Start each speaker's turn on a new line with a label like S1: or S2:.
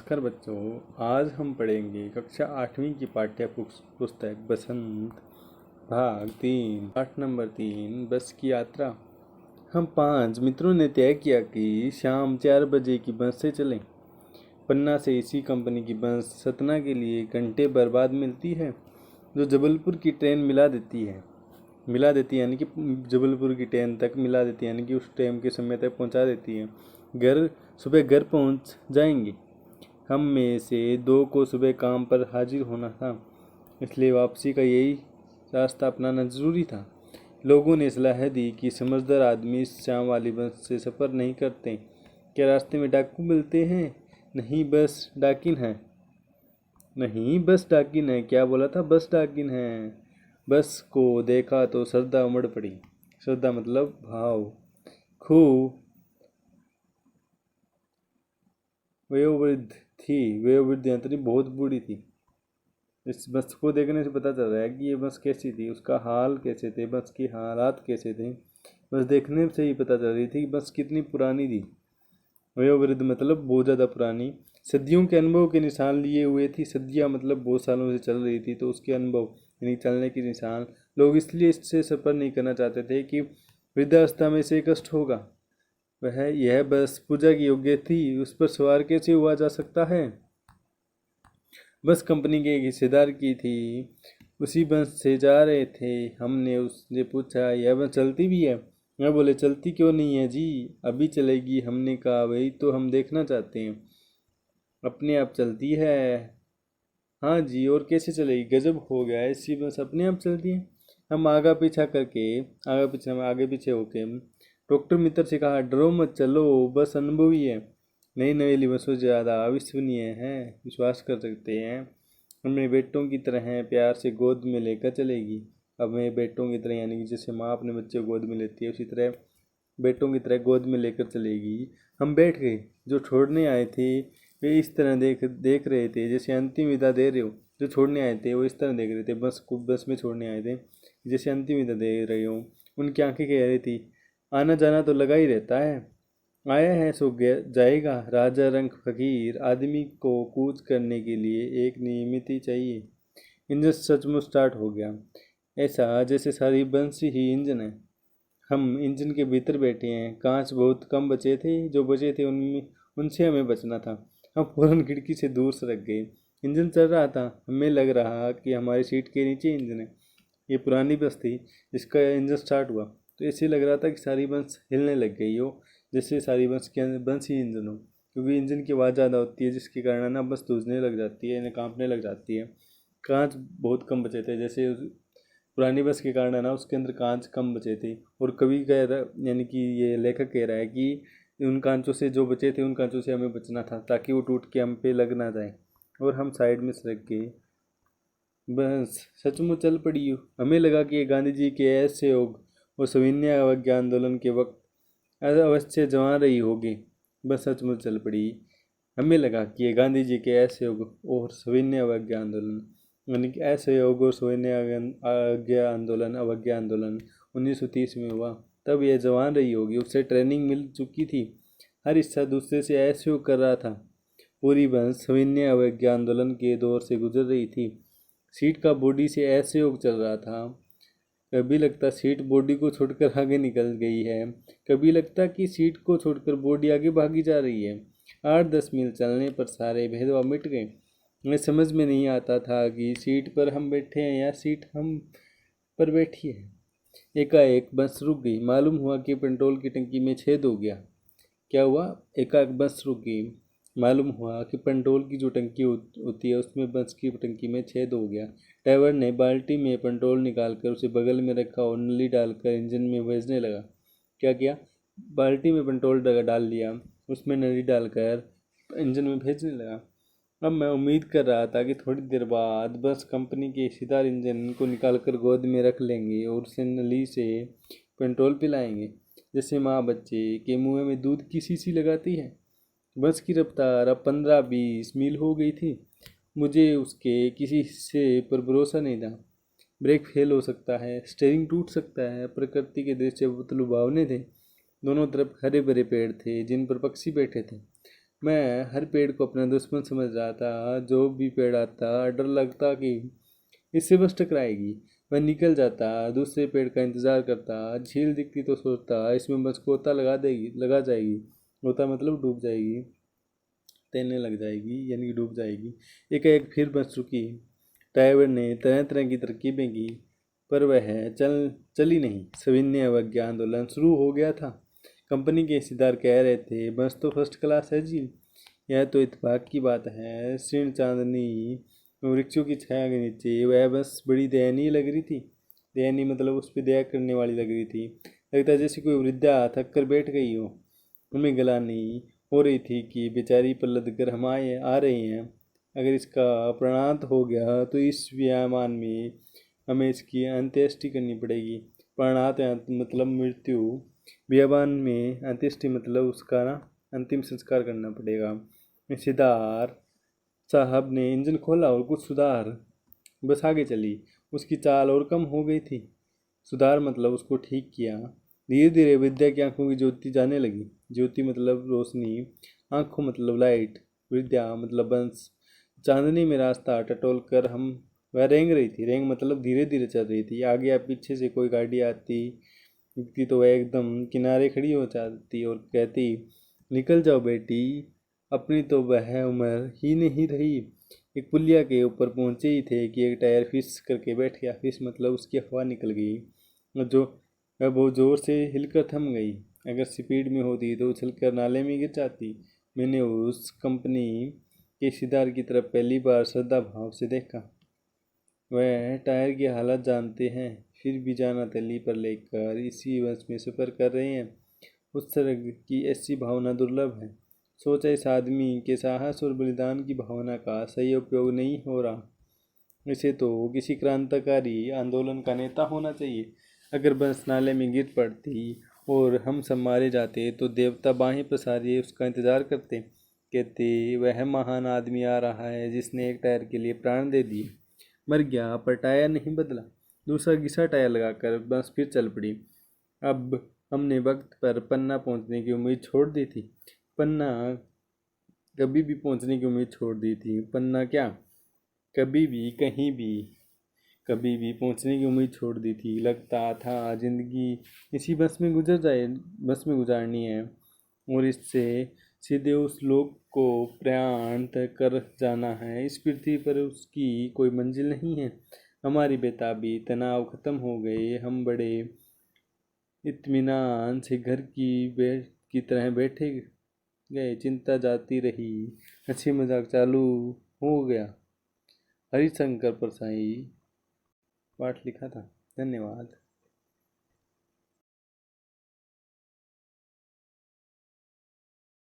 S1: नमस्कार बच्चों, आज हम पढ़ेंगे कक्षा 8वीं की पाठ्य पुस्तक बसंत भाग 3 पाठ नंबर 3 बस की यात्रा। हम 5 मित्रों ने तय किया कि शाम 4 बजे की बस से चलें। पन्ना से इसी कंपनी की बस सतना के लिए घंटे भर बाद मिलती है, जो जबलपुर की ट्रेन मिला देती यानी कि जबलपुर की ट्रेन तक मिला देती है, यानी कि उस टाइम के समय तक पहुंचा देती है। सुबह घर पहुंच जाएंगे। हम में से 2 को सुबह काम पर हाजिर होना था, इसलिए वापसी का यही रास्ता अपनाना जरूरी था। लोगों ने सलाह दी कि समझदार आदमी शाम वाली बस से सफ़र नहीं करते। क्या रास्ते में डाकू मिलते हैं? नहीं, बस डाकिन है। क्या बोला था? बस डाकिन है। बस को देखा तो श्रद्धा उमड़ पड़ी। श्रद्धा मतलब भाव। खूब वयोवृद्ध यात्री बहुत बूढ़ी थी। इस बस को देखने से पता चल रहा है कि ये बस कैसी थी, उसका हाल कैसे थे, बस के हालात कैसे थे। बस देखने से ही पता चल रही थी कि बस कितनी पुरानी थी। वयोवृद्ध मतलब बहुत ज़्यादा पुरानी। सदियों के अनुभव के निशान लिए हुए थी। सदियाँ मतलब बहुत सालों से चल रही थी, तो उसके अनुभव यानी चलने के निशान। लोग इसलिए इससे सफ़र नहीं करना चाहते थे कि वृद्धावस्था में इसे कष्ट होगा। यह बस पूजा की योग्य थी, उस पर सवार कैसे हुआ जा सकता है? बस कंपनी के एक हिस्सेदार की थी, उसी बस से जा रहे थे। हमने उससे पूछा, यह बस चलती भी है? मैं बोले, चलती क्यों नहीं है जी, अभी चलेगी। हमने कहा, वही तो हम देखना चाहते हैं। अपने आप चलती है? हाँ जी, और कैसे चलेगी? गजब हो गया, ऐसी बस अपने आप चलती है। हम आगे पीछे होके डॉक्टर मित्र से कहा, डरो मत, चलो, बस अनुभवी है। नई नवेली बसों से ज़्यादा अविश्वसनीय है, विश्वास कर सकते हैं। हमने बेटों की तरह प्यार से गोद में लेकर चलेगी। अब मैं बेटों की तरह यानी कि जैसे माँ अपने बच्चे को गोद में लेती है, उसी तरह बेटों की तरह गोद में लेकर चलेगी। हम बैठ गए। जो छोड़ने आए थे वे इस तरह देख रहे थे जैसे अंतिम विदा दे रहे हो। जो छोड़ने आए थे वो इस तरह देख रहे थे, बस में छोड़ने आए थे जैसे अंतिम विदा दे रहे हो। उनकी आंखें कह रही थी, आना जाना तो लगा ही रहता है, आया है सो गया जाएगा। राजा रंग फकीर आदमी को कूच करने के लिए एक नियमित ही चाहिए। इंजन सचमुच स्टार्ट हो गया, ऐसा जैसे सारी बंसी ही इंजन है। हम इंजन के भीतर बैठे हैं। कांच बहुत कम बचे थे, जो बचे थे उनमें उनसे हमें बचना था। हम फौरन खिड़की से दूर सरक गए। इंजन चल रहा था, हमें लग रहा कि हमारी सीट के नीचे इंजन है। ये पुरानी बस थी जिसका इंजन स्टार्ट हुआ तो ऐसे लग रहा था कि सारी बस हिलने लग गई हो, जैसे सारी बस ही इंजन हो। क्योंकि इंजन की आवाज़ ज़्यादा होती है, जिसके कारण ना बस धुजने लग जाती है, यानी कांपने लग जाती है। कांच बहुत कम बचे थे, जैसे पुरानी बस के कारण है ना, उसके अंदर कांच कम बचे थे। और कभी कह रहा यानी कि ये लेखक कह रहा है कि उन कांचों से जो बचे थे, उन कांचों से हमें बचना था ताकि वो टूट के हम पे लग ना जाए। और हम साइड में सरक गए। बस सचमुच चल पड़ी। हमें लगा कि ये गांधी जी के ऐसे योग और सविनय अवज्ञा आंदोलन के वक्त अवश्य जमा रही होगी। बस सचमुच चल पड़ी। हमें लगा कि ये गांधी जी के ऐसे योग और सविनय अवज्ञा आंदोलन यानी कि ऐसे योग और सविनय अवज्ञा आंदोलन 1930 में हुआ। तब यह जवान रही होगी, उससे ट्रेनिंग मिल चुकी थी। हर हिस्सा दूसरे से ऐसे योग कर रहा था। पूरी बस सविनय अवज्ञा आंदोलन के दौर से गुजर रही थी। सीट का बॉडी से ऐसे योग चल रहा था। कभी लगता सीट बॉडी को छोड़कर आगे निकल गई है, कभी लगता कि सीट को छोड़कर बॉडी आगे भागी जा रही है। 8-10 मील चलने पर सारे भेदभाव मिट गए। मैं समझ में नहीं आता था कि सीट पर हम बैठे हैं या सीट हम पर बैठी है। एकाएक बस रुक गई। मालूम हुआ कि पेट्रोल की टंकी में छेद हो गया। क्या हुआ? एकाएक बस रुक गई। मालूम हुआ कि पेट्रोल की जो टंकी होती है उसमें बस की टंकी में छेद हो गया। ड्राइवर ने बाल्टी में पेट्रोल निकालकर उसे बगल में रखा और नली डालकर इंजन में भेजने लगा। क्या किया? बाल्टी में पेट्रोल डाल लिया, उसमें नली डालकर इंजन में भेजने लगा। अब मैं उम्मीद कर रहा था कि थोड़ी देर बाद बस कंपनी के हिस्सेदार इंजन को निकालकर गोद में रख लेंगे और उसे नली से पेट्रोल पिलाएंगे, जैसे माँ बच्चे के मुंह में दूध की शीशी लगाती है। बस की रफ्तार अब 15-20 मील हो गई थी। मुझे उसके किसी हिस्से पर भरोसा नहीं था। ब्रेक फेल हो सकता है, स्टीयरिंग टूट सकता है। प्रकृति के दृश्य बहुत लुभावने थे। दोनों तरफ हरे भरे पेड़ थे जिन पर पक्षी बैठे थे। मैं हर पेड़ को अपना दुश्मन समझ रहा था। जो भी पेड़ आता डर लगता कि इससे बस टकराएगी। वह निकल जाता, दूसरे पेड़ का इंतजार करता। झील दिखती तो सोचता इसमें बस गोता लगा जाएगी। गोता मतलब डूब जाएगी, तैरने लग जाएगी यानी कि डूब जाएगी। एकाएक फिर बस रुकी। ड्राइवर ने तरह तरह की तरकीबें की, पर वह चली नहीं। सविनय अवज्ञा आंदोलन शुरू हो गया था। कंपनी के हिस्सेदार कह रहे थे बस तो फर्स्ट क्लास है जी। यह तो इत्तेफाक की बात है। शीर्ण चांदनी वृक्षों की छाया के नीचे वह बस बड़ी दयनीय लग रही थी। दयनीय मतलब उस पर दया करने वाली लग रही थी। लगता जैसे कोई वृद्धा थक कर बैठ गई हो। हमें गलानी हो रही थी कि बेचारी पल्लद कर हम आ रहे हैं। अगर इसका प्राणांत हो गया तो इस व्यायामान में हमें इसकी अंत्येष्टि करनी पड़ेगी। प्राणांत मतलब मृत्यु, व्यायामान में अंत्येष्टि मतलब उसका ना अंतिम संस्कार करना पड़ेगा। सिद्धार्थ साहब ने इंजन खोला और कुछ सुधार। बस आगे चली। उसकी चाल और कम हो गई थी। सुधार मतलब उसको ठीक किया। धीरे धीरे विद्या की आंखों की ज्योति जाने लगी। ज्योति मतलब रोशनी, आंखों मतलब लाइट, विद्या मतलब बंस। चांदनी में रास्ता टटोल कर हम वह रेंग रही थी। रेंग मतलब धीरे धीरे चल रही थी। आगे या पीछे से कोई गाड़ी आती दिखती तो वह एकदम किनारे खड़ी हो जाती और कहती निकल जाओ बेटी, अपनी तो वह उम्र ही नहीं रही। एक पुलिया के ऊपर पहुंचे ही थे कि एक टायर फिस करके बैठ गया। फिस मतलब उसकी हवा निकल गई और जो वह बहुत ज़ोर से हिलकर थम गई। अगर स्पीड में होती तो उछलकर नाले में गिर जाती। मैंने उस कंपनी के सिदार की तरफ पहली बार श्रद्धा भाव से देखा। वह टायर की हालत जानते हैं, फिर भी जाना तली पर लेकर इसी बस में सफ़र कर रहे हैं। उस तरह की ऐसी भावना दुर्लभ है। सोचा इस आदमी के साहस और बलिदान की भावना का सही उपयोग नहीं हो रहा। इसे तो किसी क्रांतिकारी आंदोलन का नेता होना चाहिए। अगर बस नाले में गिर पड़ती और हम सब मारे जाते तो देवता बाहें पसारिए उसका इंतजार करते। कहते वह महान आदमी आ रहा है जिसने एक टायर के लिए प्राण दे दिए। मर गया पर टायर नहीं बदला। दूसरा घिसा टायर लगाकर बस फिर चल पड़ी। अब हमने वक्त पर पन्ना पहुंचने की उम्मीद छोड़ दी थी। पन्ना कभी भी पहुंचने की उम्मीद छोड़ दी थी। पन्ना क्या, कभी भी कहीं भी कभी भी पहुंचने की उम्मीद छोड़ दी थी। लगता था जिंदगी इसी बस में गुजारनी है और इससे सीधे उस लोक को प्रयाण तय कर जाना है। इस पृथ्वी पर उसकी कोई मंजिल नहीं है। हमारी बेताबी तनाव खत्म हो गए। हम बड़े इत्मीनान से घर की तरह बैठे गए। चिंता जाती रही, हंसी मजाक चालू हो गया। हरिशंकर परसाई पाठ लिखा था। धन्यवाद।